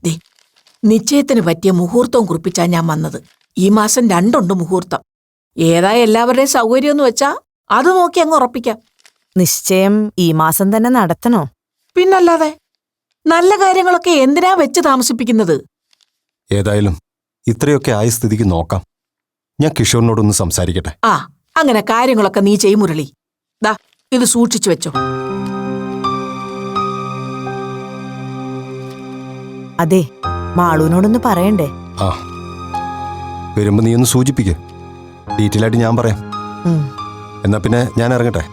ദേ, നിശ്ചയത്തിന് പറ്റിയ മുഹൂർത്തവും കുറിപ്പിച്ചാ ഞാൻ വന്നത്. ഈ മാസം 2 ഉണ്ട് മുഹൂർത്തം. ഏതാ എല്ലാവരുടെയും സൗകര്യം എന്ന് വെച്ചാ അത് നോക്കി അങ്ങ് ഉറപ്പിക്കാം. നിശ്ചയം ഈ മാസം തന്നെ നടത്തണോ? പിന്നല്ലാതെ നല്ല കാര്യങ്ങളൊക്കെ എന്തിനാ വെച്ച് താമസിപ്പിക്കുന്നത്? ഏതായാലും ഇത്രയൊക്കെ ആയ സ്ഥിതിക്ക് നോക്കാം. ഞാൻ കിഷോറിനോടൊന്ന് സംസാരിക്കട്ടെ. ആ, അങ്ങനെ കാര്യങ്ങളൊക്കെ നീ ചെയ്യും മുരളി. ദാ ഇത് സൂക്ഷിച്ചു വെച്ചോ. അതെ, മാളൂനോടൊന്ന് പറയണ്ടേ? ആ, വരുമ്പോ നീ ഒന്ന് സൂചിപ്പിക്ക്. ഡീറ്റെയിൽ ആയിട്ട് ഞാൻ പറയാം. എന്നാ പിന്നെ ഞാൻ ഇറങ്ങട്ടെ.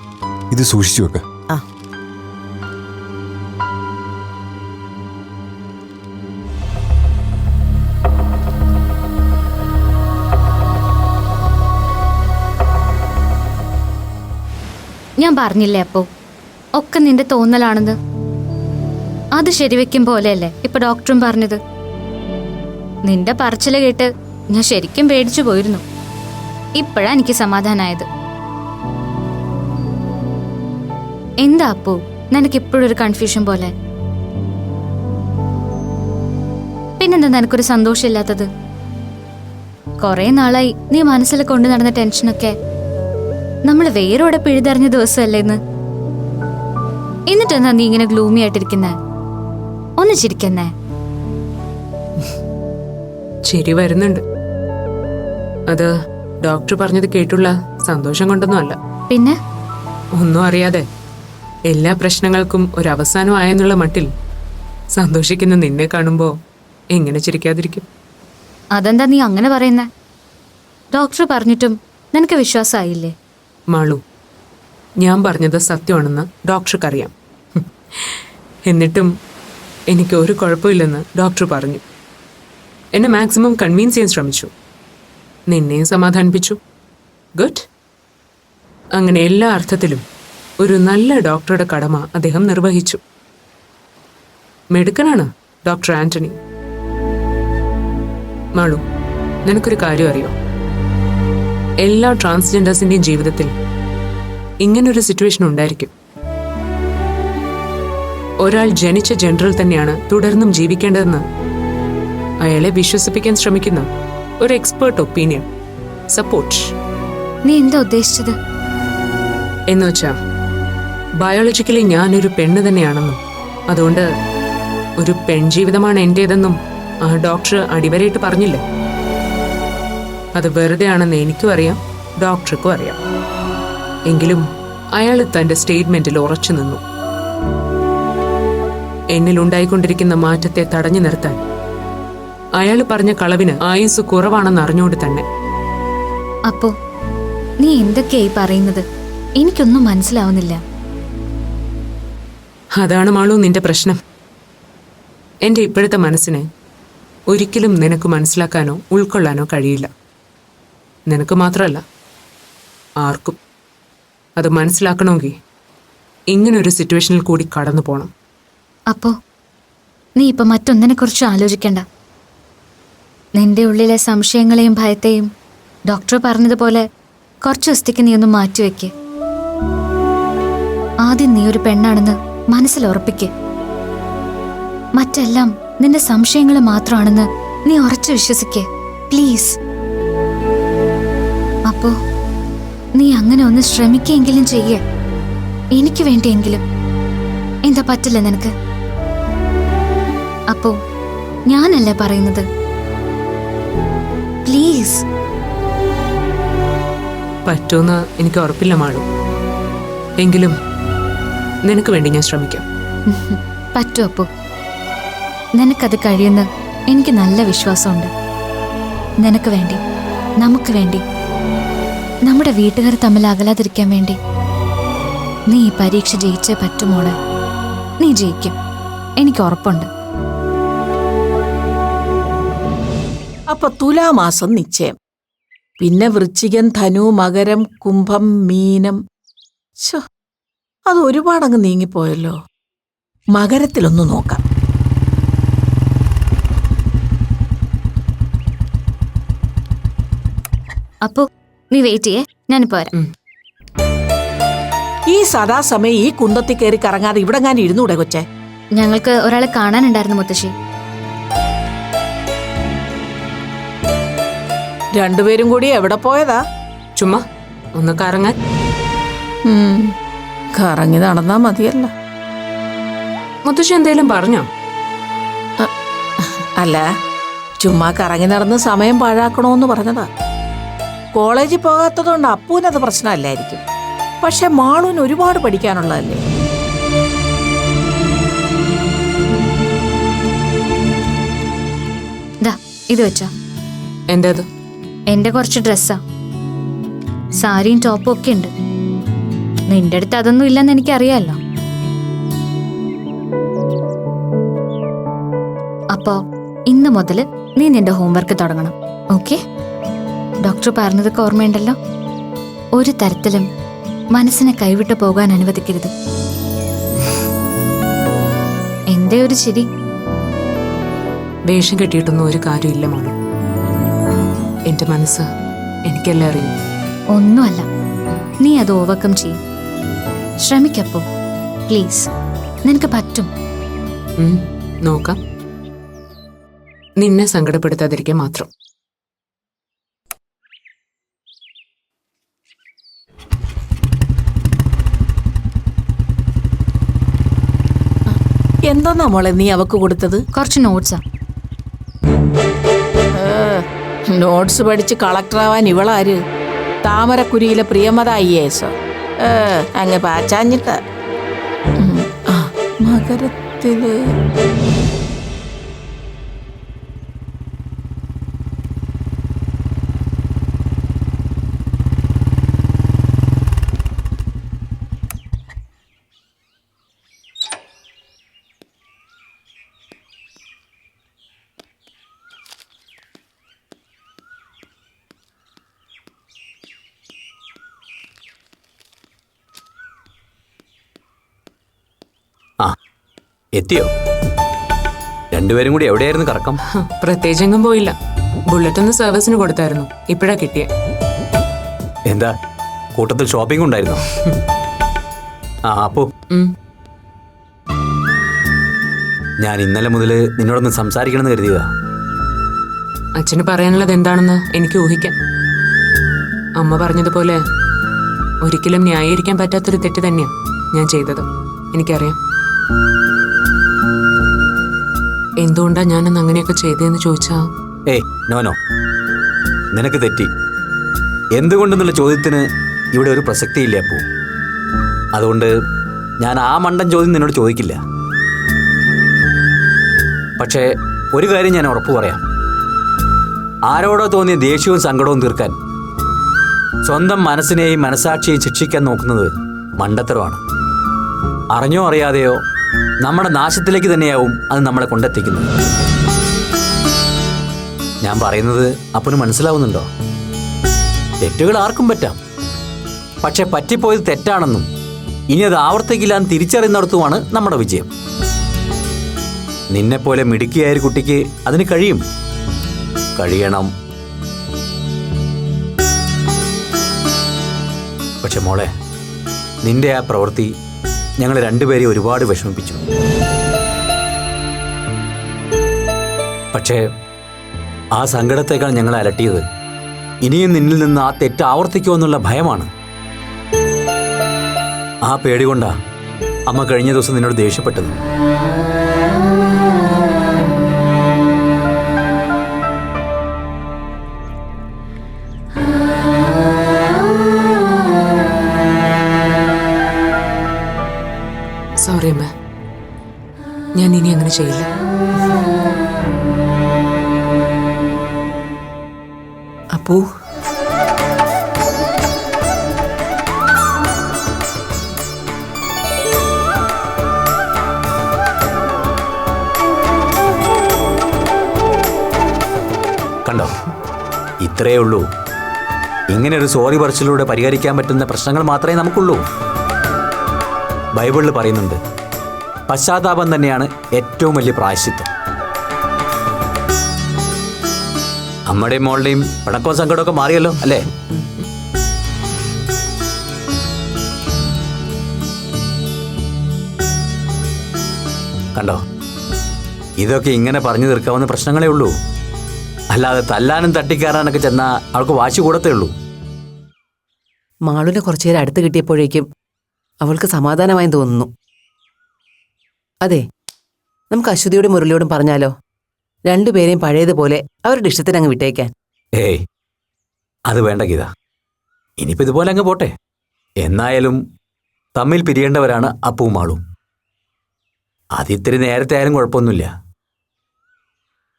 ഇത് സൂക്ഷിച്ചു വെക്ക്. ആ. ഞാൻ പറഞ്ഞില്ലേ അപ്പോ, ഒക്കെ നിന്റെ തോന്നലാണെന്ന്. അത് ശരിവെക്കും പോലെയല്ലേ ഇപ്പൊ ഡോക്ടറും പറഞ്ഞത്. നിന്റെ പറച്ചില് കേട്ട് ഞാൻ ശരിക്കും പേടിച്ചു പോയിരുന്നു. ഇപ്പോഴാ എനിക്ക് സമാധാനായത്. എന്താ അപ്പോ നിനക്ക് ഇപ്പോഴൊരു കൺഫ്യൂഷൻ പോലെ? പിന്നെന്താ നിനക്കൊരു സന്തോഷമില്ലാത്തത്? കൊറേ നാളായി നീ മനസ്സിൽ കൊണ്ടു നടന്ന ടെൻഷനൊക്കെ നമ്മൾ വേരോടെ പിഴുതറിഞ്ഞ ദിവസമല്ലേ ഇന്ന്. എന്നിട്ടെന്നാ നീ ഇങ്ങനെ ഗ്ലൂമി ആയിട്ടിരിക്കുന്നേ? ഒന്ന് ചിരിക്കുന്നേ. ചിരി വരുന്നുണ്ട്. അത് ഡോക്ടർ പറഞ്ഞത് കേട്ടുള്ള സന്തോഷം കൊണ്ടൊന്നും അല്ല. പിന്നെ ഒന്നും അറിയാതെ എല്ലാ പ്രശ്നങ്ങൾക്കും ഒരു അവസാനമായെന്നുള്ള മട്ടിൽ സന്തോഷിക്കുന്ന നിന്നെ കാണുമ്പോ എങ്ങനെ ചിരിക്കാതിരിക്കും? അതെന്താ നീ അങ്ങനെ പറയുന്നേ? ഡോക്ടർ പറഞ്ഞിട്ടും നിനക്ക് വിശ്വാസമായില്ലേ? മാളു, ഞാൻ പറഞ്ഞത് സത്യമാണെന്ന് ഡോക്ടർക്കറിയാം. എന്നിട്ടും എനിക്ക് ഒരു കുഴപ്പമില്ലെന്ന് ഡോക്ടർ പറഞ്ഞു. എന്നെ മാക്സിമം കൺവിൻസ് ചെയ്യാൻ ശ്രമിച്ചു. നിന്നെയും സമാധാനിപ്പിച്ചു. ഗുഡ്. അങ്ങനെ എല്ലാ അർത്ഥത്തിലും ഒരു നല്ല ഡോക്ടറുടെ കടമ അദ്ദേഹം നിർവഹിച്ചു. മിടുക്കനാണ് ഡോക്ടർ ആന്റണി. മാളു, നിനക്കൊരു കാര്യം അറിയോ? എല്ലാ ട്രാൻസ്ജെൻഡേഴ്സിന്റെയും ജീവിതത്തിൽ ഇങ്ങനൊരു സിറ്റുവേഷൻ ഉണ്ടായിരിക്കും. ഒരാൾ ജനിച്ച ജെൻഡറിൽ തന്നെയാണ് തുടർന്നും ജീവിക്കേണ്ടതെന്ന് അയാളെ വിശ്വസിപ്പിക്കാൻ ശ്രമിക്കുന്ന ഒരു എക്സ്പേർട്ട് ഒപ്പീനിയൻ, സപ്പോർട്ട്. നീ എന്താ ഉദ്ദേശിച്ചത്? എന്നുവെച്ചാ ബയോളജിക്കലി ഞാനൊരു പെണ്ണ് തന്നെയാണെന്നും അതുകൊണ്ട് ഒരു പെൺജീവിതമാണ് എന്റേതെന്നും ആ ഡോക്ടർ അടിവരയിട്ട് പറഞ്ഞില്ലേ? അത് വെറുതെ ആണെന്ന് എനിക്കും അറിയാം, ഡോക്ടർക്കും അറിയാം. എങ്കിലും അയാൾ തന്റെ സ്റ്റേറ്റ്മെന്റിൽ ഉറച്ചു നിന്നു. എന്നിലുണ്ടായിക്കൊണ്ടിരിക്കുന്ന മാറ്റത്തെ തടഞ്ഞു നിർത്താൻ അയാൾ പറഞ്ഞ കളവിന് ആയുസ് കുറവാണെന്ന് അറിഞ്ഞുകൊണ്ട് തന്നെ. അപ്പോ നീ എന്തൊക്കെയായി പറയുന്നത്? എനിക്കൊന്നും മനസ്സിലാവുന്നില്ല. അതാണ് മാളു നിന്റെ പ്രശ്നം. എന്റെ ഇപ്പോഴത്തെ മനസ്സിനെ ഒരിക്കലും നിനക്ക് മനസ്സിലാക്കാനോ ഉൾക്കൊള്ളാനോ കഴിയില്ല. നിനക്ക് മാത്രമല്ല, ആർക്കും. അത് മനസ്സിലാക്കണമെങ്കിൽ ഇങ്ങനൊരു സിറ്റുവേഷനിൽ കൂടി കടന്നു പോണം. അപ്പോ നീ ഇപ്പൊ മറ്റൊന്നിനെ കുറിച്ച് ആലോചിക്കണ്ട. നിന്റെ ഉള്ളിലെ സംശയങ്ങളെയും ഭയത്തെയും ഡോക്ടർ പറഞ്ഞതുപോലെ കുറച്ചു ദിവസത്തേക്ക് നീ ഒന്ന് മാറ്റിവെക്ക്. ആദ്യം നീ ഒരു പെണ്ണാണെന്ന് മനസ്സിൽ ഉറപ്പിക്ക്. മറ്റെല്ലാം നിന്റെ സംശയങ്ങൾ മാത്രമാണെന്ന് നീ ഉറച്ചു വിശ്വസിക്ക്, പ്ലീസ്. അപ്പോ നീ അങ്ങനെ ഒന്ന് ശ്രമിക്കെങ്കിലും ചെയ്യേ, എനിക്ക് വേണ്ടിയെങ്കിലും. എന്താ പറ്റില്ല നിനക്ക്? അപ്പോ ഞാനല്ലേ പറയുന്നത്, പ്ലീസ്. പറ്റുമെന്ന് എനിക്ക് ഉറപ്പില്ല മാളു. എങ്കിലും നിനക്ക് വേണ്ടി ഞാൻ ശ്രമിക്കാം. പറ്റും. അപ്പോ നിനക്കത് കഴിയുന്ന എനിക്ക് നല്ല വിശ്വാസമുണ്ട്. നിനക്ക് വേണ്ടി, നമുക്ക് വേണ്ടി, നമ്മുടെ വീട്ടുകാർ തമ്മിൽ അകലാതിരിക്കാൻ വേണ്ടി നീ ഈ പരീക്ഷ ജയിച്ചേ പറ്റുമോളെ. നീ ജയിക്കും, എനിക്ക് ഉറപ്പുണ്ട്. അപ്പൊ തുലാമാസം നിശ്ചയം, പിന്നെ വൃശ്ചികം, ധനു, മകരം, കുംഭം, മീനം. അത് ഒരുപാടങ്ങ് നീങ്ങിപ്പോയല്ലോ. മകരത്തിലൊന്ന് നോക്കാം. അപ്പോ നീ വെയിറ്റ് ചെയ്യേ, ഞാനിപ്പോ വരാം. ഈ സദാസമയം ഈ കുന്തത്തിൽ കയറി കറങ്ങാതെ ഇവിടെ ഞാൻ ഇരുന്നൂടെ കൊച്ചേ? ഞങ്ങൾക്ക് ഒരാളെ കാണാനുണ്ടായിരുന്നു മുത്തശ്ശി. രണ്ടുപേരും കൂടി എവിടെ പോയതാ? ചുമ്മാ ഒന്ന് കറങ്ങാൻ. കറങ്ങി നടന്നാ മതിയല്ല. മുത്തശ്ശി എന്തേലും പറഞ്ഞോ? അല്ല, ചുമ്മാ കറങ്ങി നടന്ന് സമയം പാഴാക്കണോന്ന് പറഞ്ഞതാ. കോളേജിൽ പോകാത്തതുകൊണ്ട് അപ്പൂനത് പ്രശ്നമല്ലായിരിക്കും. പക്ഷെ മാളൂന് ഒരുപാട് പഠിക്കാനുള്ളതല്ലേ. ദാ ഇത് വെച്ചോ. എന്തത്? എന്റെ കുറച്ച് ഡ്രസ്സാ. സാരിയും ടോപ്പും ഒക്കെ ഉണ്ട്. നിന്റെ അടുത്ത് അതൊന്നും ഇല്ലെന്ന് എനിക്കറിയാലോ. അപ്പോ ഇന്ന് മുതൽ നീ നിന്റെ ഹോംവർക്ക് തുടങ്ങണം. ഓക്കെ? ഡോക്ടർ പറഞ്ഞതൊക്കെ ഓർമ്മയുണ്ടല്ലോ. ഒരു തരത്തിലും മനസ്സിനെ കൈവിട്ടു പോകാൻ അനുവദിക്കരുത്. എന്തേ ഒരു ചിരി? വേഷം കെട്ടിയിട്ടൊന്നും ഒരു കാര്യമില്ല മോള്. എന്റെ മനസ്സ് എനിക്കെല്ലാം അറിയും. ഒന്നുമല്ല, നീ അത് ഓവർകം ചെയ്യും. ശ്രമിക്കപ്പോ പ്ലീസ്, നിനക്ക് പറ്റും. നോക്കാം. നിന്നെ സങ്കടപ്പെടുത്താതിരിക്കാൻ മാത്രം. എന്താ മോളെ നീ അവക്ക് കൊടുത്തത്? കുറച്ച് നോട്ട്സാ. നോട്ട്സ് പഠിച്ച് കളക്ടറാവാൻ ഇവളാര്? താമരക്കുരിയിലെ പ്രിയമത IAS. അങ്ങ് പാച്ചാഞ്ഞിട്ട. മകരത്തില് എത്തിയോ? രണ്ടുപേരും കൂടി എവിടെയായിരുന്നു കറക്കം? പ്രത്യേകിച്ചെങ്കും പോയില്ല. ബുള്ളറ്റ് ഒന്ന് സർവീസിന് കൊടുത്തായിരുന്നു. ഇപ്പഴാ കിട്ടിയേ. എന്താ കൂട്ടത്തിൽ ഷോപ്പിംഗ് ഉണ്ടായിരുന്നോ? അപ്പോ ഞാൻ ഇന്നലെ മുതൽ നിന്നോടൊന്ന് സംസാരിക്കണമെന്ന് കരുതിയതാ. അച്ഛന് പറയാനുള്ളത് എന്താണെന്ന് എനിക്ക് ഊഹിക്കാം. അമ്മ പറഞ്ഞതുപോലെ ഒരിക്കലും ന്യായീകരിക്കാൻ പറ്റാത്തൊരു തെറ്റ് തന്നെയാ ഞാൻ ചെയ്തത്. എനിക്കറിയാം. എന്തുകൊണ്ടാ ഞാനന്ന് അങ്ങനെയൊക്കെ ചെയ്തതെന്ന് ചോദിച്ചാ, നോ, നിനക്ക് തെറ്റി. എന്തുകൊണ്ടെന്നുള്ള ചോദ്യത്തിന് ഇവിടെ ഒരു പ്രസക്തിയില്ല അപ്പൂ. അതുകൊണ്ട് ഞാൻ ആ മണ്ടൻ ചോദ്യം നിന്നോട് ചോദിക്കില്ല. പക്ഷേ ഒരു കാര്യം ഞാൻ ഉറപ്പു പറയാം. ആരോടോ തോന്നിയ ദേഷ്യവും സങ്കടവും തീർക്കാൻ സ്വന്തം മനസ്സിനെയും മനസാക്ഷിയെയും ശിക്ഷിക്കാൻ നോക്കുന്നത് മണ്ടത്തരമാണ്. അറിഞ്ഞോ അറിയാതെയോ നമ്മുടെ നാശത്തിലേക്ക് തന്നെയാവും അത് നമ്മളെ കൊണ്ടെത്തിക്കുന്നത്. ഞാൻ പറയുന്നത് അപ്പന് മനസ്സിലാവുന്നുണ്ടോ? തെറ്റുകൾ ആർക്കും പറ്റാം. പക്ഷെ പറ്റിപ്പോയത് തെറ്റാണെന്നും ഇനി അത് ആവർത്തിക്കില്ലാന്ന് തിരിച്ചറിയുന്നിടത്തുമാണ് നമ്മുടെ വിജയം. നിന്നെപ്പോലെ മിടുക്കിയായ ഒരു കുട്ടിക്ക് അതിന് കഴിയണം. പക്ഷെ മോളെ, നിന്റെ ആ പ്രവൃത്തി ഞങ്ങൾ രണ്ടുപേരെയും ഒരുപാട് വിഷമിപ്പിച്ചു. പക്ഷേ ആ സങ്കടത്തേക്കാൾ ഞങ്ങളെ അലട്ടിയത് ഇനിയും നിന്നിൽ നിന്ന് ആ തെറ്റ് ആവർത്തിക്കുമെന്നുള്ള ഭയമാണ്. ആ പേടി കൊണ്ടാ അമ്മ കഴിഞ്ഞ ദിവസം നിന്നോട് ദേഷ്യപ്പെട്ടത്. സോറി അമ്മ, ഞാൻ ഇനി അങ്ങനെ ചെയ്യില്ല. അപ്പൂ, കണ്ടോ, ഇത്രയേ ഉള്ളൂ. ഇങ്ങനെ ഒരു സോറി പറച്ചിലൂടെ പരിഹരിക്കാൻ പറ്റുന്ന പ്രശ്നങ്ങൾ മാത്രമേ നമുക്കുള്ളൂ. ബൈബിളിൽ പറയുന്നുണ്ട്, പശ്ചാത്താപം തന്നെയാണ് ഏറ്റവും വലിയ പ്രായശ്ചിത്തം. അമ്മയുടെയും മോളുടെയും പിണക്കവും സങ്കടമൊക്കെ മാറിയല്ലോ അല്ലേ? കണ്ടോ, ഇതൊക്കെ ഇങ്ങനെ പറഞ്ഞു തീർക്കാവുന്ന പ്രശ്നങ്ങളേ ഉള്ളൂ. അല്ലാതെ തല്ലാനും തട്ടിക്കയറാനൊക്കെ ചെന്നാ അവൾക്ക് വാശി കൂടത്തേ ഉള്ളൂ. മാളുനെ കുറച്ചു നേരം അടുത്ത് കിട്ടിയപ്പോഴേക്കും അവൾക്ക് സമാധാനമായി തോന്നുന്നു. അതെ, നമുക്ക് അശ്വതിയോടും മുരളിയോടും പറഞ്ഞാലോ? രണ്ടുപേരെയും പഴയതുപോലെ അവരുടെ ഇഷ്ടത്തിന് അങ്ങ് വിട്ടേക്കാൻ. ഏയ്, അത് വേണ്ട ഗീത. ഇനിയിപ്പോൾ ഇതുപോലെ അങ്ങ് പോട്ടെ. എന്നായാലും തമ്മിൽ പിരിയേണ്ടവരാണ് അപ്പുവും മാളും. അതിത്തിരി നേരത്തെ ആയാലും കുഴപ്പമൊന്നുമില്ല.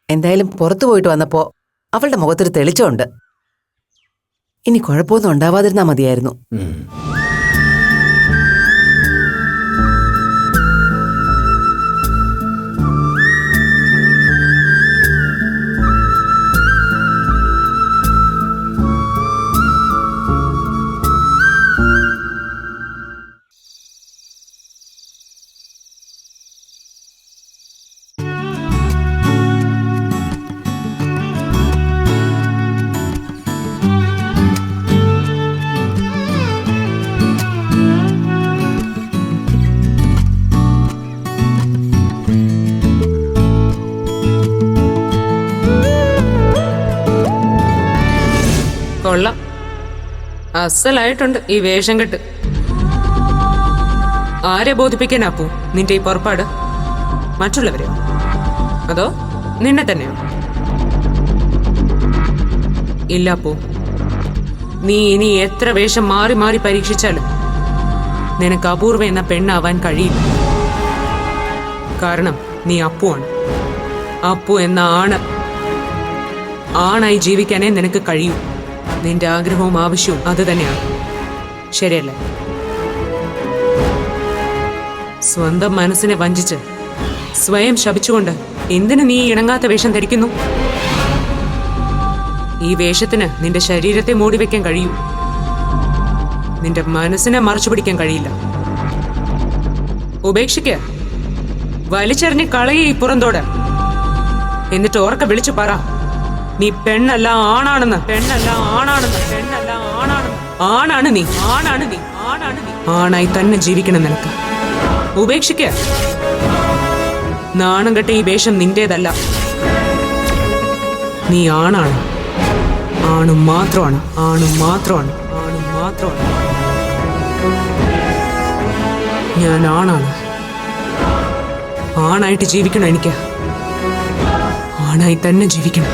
എന്തായാലും പുറത്തു പോയിട്ട് വന്നപ്പോ അവളുടെ മുഖത്തൊരു തെളിച്ചമുണ്ട്. ഇനി കുഴപ്പമൊന്നും ഉണ്ടാവാതിരുന്നാ മതിയായിരുന്നു. കൊള്ളാം, അസലായിട്ടുണ്ട് ഈ വേഷം കെട്ട്. ആരെ ബോധിപ്പിക്കാനാ അപ്പു നിന്റെ ഈ പുറപ്പാട്? മറ്റുള്ളവരെയോ അതോ നിന്നെ തന്നെയോ? ഇല്ല അപ്പു, നീ ഇനി എത്ര വേഷം മാറി മാറി പരീക്ഷിച്ചാലും നിനക്ക് അപൂർവ എന്ന പെണ്ണാവാൻ കഴിയില്ല. കാരണം നീ അപ്പുവാണ്. അപ്പു എന്ന ആണായി ജീവിക്കാനേ നിനക്ക് കഴിയൂ. നിന്റെ ആഗ്രഹവും ആവശ്യവും അത് തന്നെയാണ്, ശരിയല്ലേ? സ്വന്തം മനസ്സിനെ വഞ്ചിച്ച് സ്വയം ശപിച്ചുകൊണ്ട് എന്തിനു നീ ഇണങ്ങാത്ത വേഷം ധരിക്കുന്നു? ഈ വേഷത്തിന് നിന്റെ ശരീരത്തെ മൂടിവെക്കാൻ കഴിയൂ, നിന്റെ മനസ്സിനെ മറച്ചു പിടിക്കാൻ കഴിയില്ല. ഉപേക്ഷിക്ക, വലിച്ചെറിഞ്ഞ് കളയെ ഈ പുറന്തോട്. എന്നിട്ട് ഉറക്കെ വിളിച്ചു പറ, നീ പെണ്ണല്ല ആണാണെന്ന്. പെണ്ണല്ല ആണാണെന്ന്. പെണ്ണല്ല ആണാണെന്ന്. ആണാണ് നീ. ആണാണ് നീ. ആണാണ് നീ. ആണായി തന്നെ ജീവിക്കണം നിനക്ക്. ഉപേക്ഷിക്ക. നാണം കെട്ട ഈ വേഷം നിന്റേതല്ല. നീ ആണാണ്. ആണ് മാത്രമാണ്. ആണ് മാത്രമാണ്. ആണ് മാത്രമാണ്. ഞാൻ ആണാണ്. ആണായിട്ട് ജീവിക്കണം എനിക്ക്. ആണായി തന്നെ ജീവിക്കണം.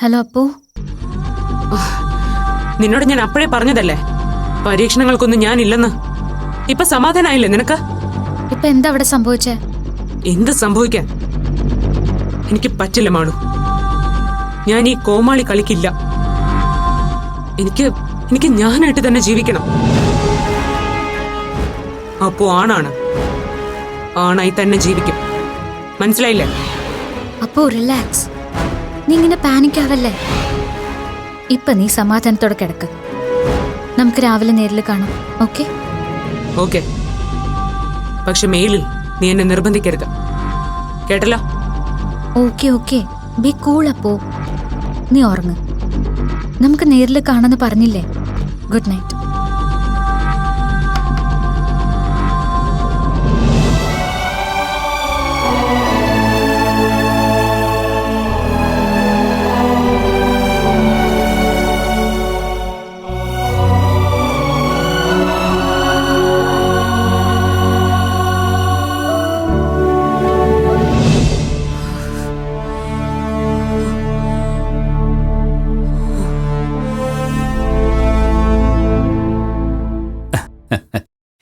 ഹലോ അപ്പു. നിന്നോട് ഞാൻ അപ്പോഴേ പറഞ്ഞതല്ലേ പരീക്ഷണങ്ങൾക്കൊന്നും ഞാനില്ലെന്ന്. ഇപ്പൊ സമാധാനായില്ലേ നിനക്ക്? ഇപ്പൊ എന്താ അവിടെ സംഭവിച്ചേ? എന്ത് സംഭവിക്കാൻ? എനിക്ക് പറ്റില്ല മാളു. ഞാൻ ഈ കോമാളി കളിക്കില്ല. എനിക്ക് ഞാനായിട്ട് തന്നെ ജീവിക്കണം. അപ്പോ ആണാണ്. ആണായി തന്നെ ജീവിക്കും. മനസ്സിലായില്ലേ? അപ്പോ റിലാക്സ്. നീ ഇങ്ങനെ പാനിക് ആവല്ലേ. ഇപ്പൊ നീ സമാധാനത്തോടെ കിടക്ക്. നമുക്ക് രാവിലെ നേരിൽ കാണാം. ഓക്കെ? ഓക്കെ. പക്ഷെ മെയിലിൽ നീ എന്നെ നിർബന്ധിക്കരുത്, കേട്ടല്ലോ? Okay okay, B cool. അപ്പോ നീ ഉറങ്ങ്. നമുക്ക് നേരിൽ കാണാന്ന് പറഞ്ഞില്ലേ? Good night.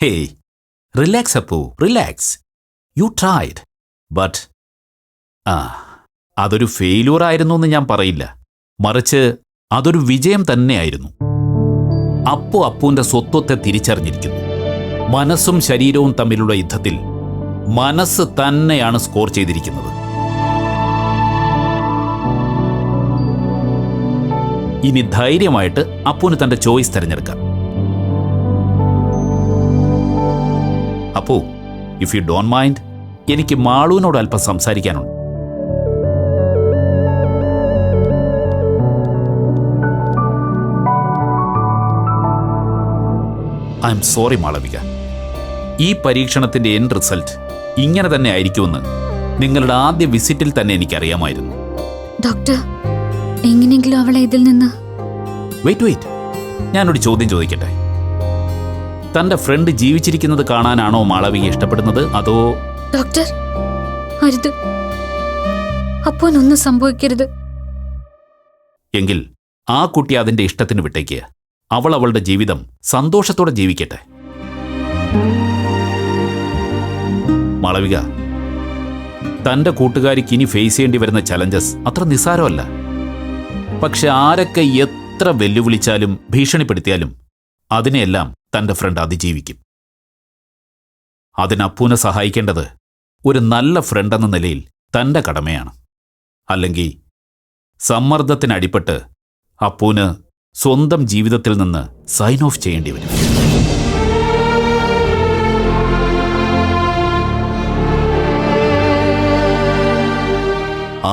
Hey, relax Appu, relax. You tried. But, അതൊരു ഫെയിലൂർ ആയിരുന്നു എന്ന് ഞാൻ പറയില്ല. മറിച്ച് അതൊരു വിജയം തന്നെയായിരുന്നു. അപ്പുവിന്റെ സ്വത്വത്തെ തിരിച്ചറിഞ്ഞിരിക്കുന്നു. മനസ്സും ശരീരവും തമ്മിലുള്ള യുദ്ധത്തിൽ മനസ്സ് തന്നെയാണ് സ്കോർ ചെയ്തിരിക്കുന്നത്. ഇനി ധൈര്യമായിട്ട് അപ്പുവിന് തന്റെ ചോയ്സ് തിരഞ്ഞെടുക്കാം. Appu, if you don't mind, എനിക്ക് മാളുവിനോട് അല്പം സംസാരിക്കാനുണ്ട്. ഐ എം സോറി മാളവിക, ഈ പരീക്ഷണത്തിന്റെ എൻഡ് റിസൾട്ട് ഇങ്ങനെ തന്നെ ആയിരിക്കുമെന്ന് നിങ്ങളുടെ ആദ്യ വിസിറ്റിൽ തന്നെ എനിക്കറിയാമായിരുന്നു. ഡോക്ടർ, എങ്ങനെയെങ്കിലും അവളെ ഇതിൽ നിന്ന്... വെയിറ്റ്, ഞാനൊരു ചോദ്യം ചോദിക്കട്ടെ. തന്റെ ഫ്രണ്ട് ജീവിച്ചിരിക്കുന്നത് കാണാനാണോ മാളവിക ഇഷ്ടപ്പെടുന്നത്, അതോ... ഡോക്ടർ, അരുത്, അപ്പോനൊന്നും സംഭവിക്കരുത്. എങ്കിൽ ആ കുട്ടി അതിന്റെ ഇഷ്ടത്തിന് വിട്ടേക്ക്. അവൾ അവളുടെ ജീവിതം സന്തോഷത്തോടെ ജീവിക്കട്ടെ. മാളവിക, തന്റെ കൂട്ടുകാരിക്ക് ഇനി ഫേസ് ചെയ്യേണ്ടി വരുന്ന ചലഞ്ചസ് അത്ര നിസ്സാരമല്ല. പക്ഷെ ആരൊക്കെ എത്ര വെല്ലുവിളിച്ചാലും ഭീഷണിപ്പെടുത്തിയാലും അതിനെയെല്ലാം തന്റെ ഫ്രണ്ട് അതിജീവിക്കും. അതിനപ്പൂനെ സഹായിക്കേണ്ടത് ഒരു നല്ല ഫ്രണ്ട് എന്ന നിലയിൽ തന്റെ കടമയാണ്. അല്ലെങ്കിൽ സമ്മർദ്ദത്തിനടിപ്പെട്ട് അപ്പൂന് സ്വന്തം ജീവിതത്തിൽ നിന്ന് സൈൻ ഓഫ് ചെയ്യേണ്ടി വരും.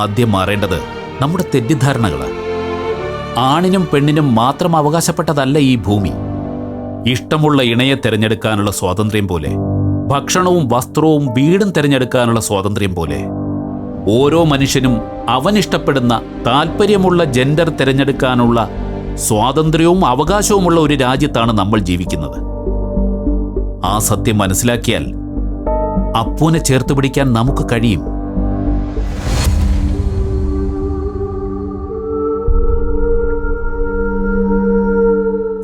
ആദ്യം മാറേണ്ടത് നമ്മുടെ തെറ്റിദ്ധാരണകളാണ്. ആണിനും പെണ്ണിനും മാത്രം അവകാശപ്പെട്ടതല്ല ഈ ഭൂമി. ഇഷ്ടമുള്ള ഇണയെ തിരഞ്ഞെടുക്കാനുള്ള സ്വാതന്ത്ര്യം പോലെ, ഭക്ഷണവും വസ്ത്രവും വീടും തിരഞ്ഞെടുക്കാനുള്ള സ്വാതന്ത്ര്യം പോലെ, ഓരോ മനുഷ്യനും അവനിഷ്ടപ്പെടുന്ന താല്പര്യമുള്ള ജെൻഡർ തിരഞ്ഞെടുക്കാനുള്ള സ്വാതന്ത്ര്യവും അവകാശവുമുള്ള ഒരു രാജ്യത്താണ് നമ്മൾ ജീവിക്കുന്നത്. ആ സത്യം മനസ്സിലാക്കിയാൽ അപ്പൂനെ ചേർത്ത് പിടിക്കാൻ നമുക്ക് കഴിയും.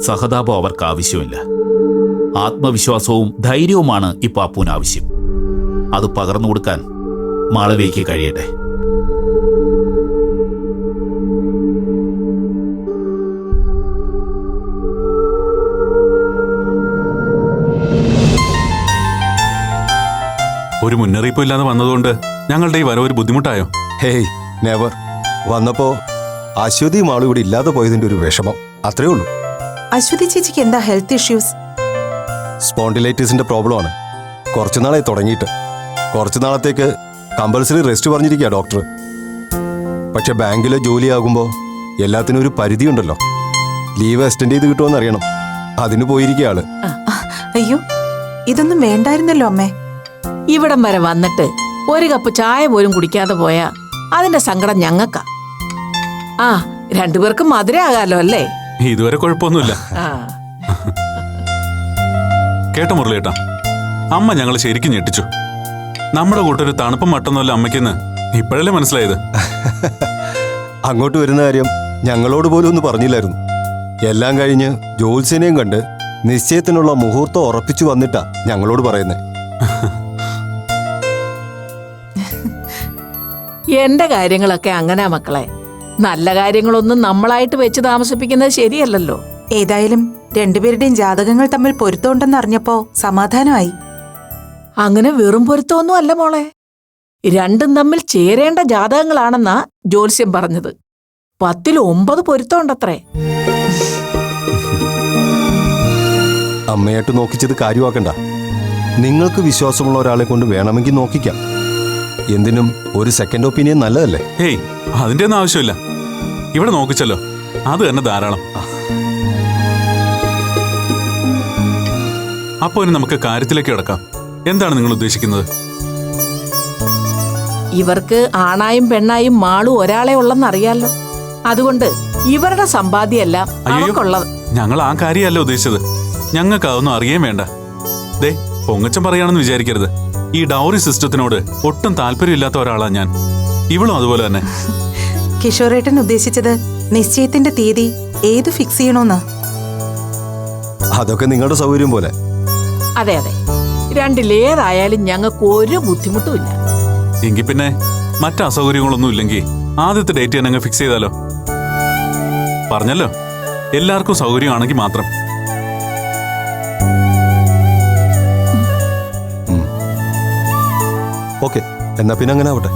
സഹതാപം അവർക്ക് ആവശ്യമില്ല. ആത്മവിശ്വാസവും ധൈര്യവുമാണ് ഇപ്പോൾ അപ്പൂന് ആവശ്യം. അത് പകർന്നു കൊടുക്കാൻ മാളവികയ്ക്ക് കഴിയട്ടെ. ഒരു മുന്നറിയിപ്പും ഇല്ലാതെ വന്നതുകൊണ്ട് ഞങ്ങളുടെ ഈ വരവ് ഒരു ബുദ്ധിമുട്ടായോ? Hey, never. വന്നപ്പോ അശ്വതി മാളു ഇവിടെ ഇല്ലാതെ പോയതിന്റെ ഒരു വിഷമം, അത്രേ ഉള്ളൂ. അശ്വതി ചേച്ചിക്ക് എന്താ ഹെൽത്ത് ഇഷ്യൂസ്? സ്പോണ്ടിലൈറ്റിസിന്റെ പ്രോബ്ലമാണ്. കുറച്ചുനാളായി തുടങ്ങിയിട്ട്. കുറച്ചു നാളത്തേക്ക് കമ്പൽസറി റെസ്റ്റ് പറഞ്ഞിരിക്കുക ഡോക്ടർ. പക്ഷെ ബാങ്കിലെ ജോലിയാകുമ്പോൾ എല്ലാത്തിനും ഒരു പരിധിയുണ്ടല്ലോ. ലീവ് എക്സ്റ്റെൻഡ് ചെയ്ത് കിട്ടുമെന്ന് അറിയണം. അതിന് പോയിരിക്കുക ആള്. അയ്യോ, ഇതൊന്നും വേണ്ടായിരുന്നല്ലോ അമ്മേ. ഇവിടം വരെ വന്നിട്ട് ഒരു കപ്പ് ചായ പോലും കുടിക്കാതെ പോയാ അതിന്റെ സങ്കടം ഞങ്ങൾക്കാ. ആ, രണ്ടുപേർക്കും മധുരമാകാലോ അല്ലേ? ഇതുവരെ കുഴപ്പമൊന്നുമില്ല. ആ, കേട്ടോ മുരളിയേട്ടാ, അമ്മ ഞങ്ങൾ ശരിക്കും ഞെട്ടിച്ചു. നമ്മുടെ കൂട്ടൊരു തണുപ്പും മട്ടൊന്നുമല്ല അമ്മയ്ക്കെന്ന് ഇപ്പോഴല്ലേ മനസ്സിലായത്. അങ്ങോട്ട് വരുന്ന കാര്യം ഞങ്ങളോട് പോലും ഒന്നും പറഞ്ഞില്ലായിരുന്നു. എല്ലാം കഴിഞ്ഞ് ജോത്സ്യനെയും കണ്ട് നിശ്ചയത്തിനുള്ള മുഹൂർത്തം ഉറപ്പിച്ചു വന്നിട്ടാ ഞങ്ങളോട് പറയുന്നേ. എന്റെ കാര്യങ്ങളൊക്കെ അങ്ങനെ മക്കളെ. നല്ല കാര്യങ്ങളൊന്നും നമ്മളായിട്ട് വെച്ച് താമസിപ്പിക്കുന്നത് ശരിയല്ലല്ലോ. ഏതായാലും രണ്ടുപേരുടെയും ജാതകങ്ങൾ തമ്മിൽ പൊരുത്തമുണ്ടെന്ന് അറിഞ്ഞപ്പോ സമാധാനമായി. അങ്ങനെ വെറും പൊരുത്തമൊന്നും അല്ല മോളെ. രണ്ടും തമ്മിൽ ചേരേണ്ട ജാതകങ്ങളാണെന്നാ ജ്യോത്സ്യം പറഞ്ഞത്. 10ൽ 9 പൊരുത്തമുണ്ടത്രേ. അമ്മയായിട്ട് നോക്കിച്ചത് കാര്യമാക്കണ്ട. നിങ്ങൾക്ക് വിശ്വാസമുള്ള ഒരാളെ കൊണ്ട് വേണമെങ്കിൽ നോക്കിക്കാം. എന്തിനും ഒരു സെക്കൻഡ് ഒപ്പീനിയൻ നല്ലതല്ലേ? ഹേയ്, അതിന്റെ ഒന്നും ആവശ്യമില്ല. ഇവിടെ നോക്കിച്ചല്ലോ, അത് തന്നെ ധാരാളം. അപ്പോ ഇനി നമുക്ക് കാര്യത്തിലേക്ക് കിടക്കാം. എന്താണ് നിങ്ങൾ ഉദ്ദേശിക്കുന്നത്? ഇവർക്ക് ആണായും പെണ്ണായും മാളും ഒരാളെ ഉള്ളെന്നറിയാലോ. അതുകൊണ്ട് ഇവരുടെ സമ്പാദ്യമെല്ലാം അവർക്കുള്ളത്. ഞങ്ങൾ ആ കാര്യമല്ല ഉദ്ദേശിച്ചത്. ഞങ്ങൾക്ക് അതൊന്നും അറിയാൻ വേണ്ട. ദേ, പൊങ്ങച്ചം പറയാണെന്ന് വിചാരിക്കരുത്. ഈ ഡൗറി സിസ്റ്റത്തിനോട് ഒട്ടും താല്പര്യമില്ലാത്ത ഒരാളാ ഞാൻ. ഇവളും അതുപോലെ തന്നെ. കിഷോറേട്ടൻ ഉദ്ദേശിച്ചത് നിശ്ചയത്തിന്റെ തീയതി ഏത് ഫിക്സ് ചെയ്യണോന്നാ. അതൊക്കെ നിങ്ങളുടെ സൗകര്യം പോലെ. അതെ അതെ, രണ്ടിലേതായാലും ഞങ്ങൾക്ക് ഒരു ബുദ്ധിമുട്ടുമില്ല. എങ്കിൽ പിന്നെ മറ്റു അസൗകര്യങ്ങളൊന്നും ഇല്ലെങ്കിൽ ആദ്യത്തെ ഡേറ്റ് തന്നെ അങ്ങ് ഫിക്സ് ചെയ്താലോ? പറഞ്ഞല്ലോ, എല്ലാവർക്കും സൗകര്യമാണെങ്കിൽ മാത്രം. ഓക്കെ, എന്നാ പിന്നെ അങ്ങനെ ആവട്ടെ.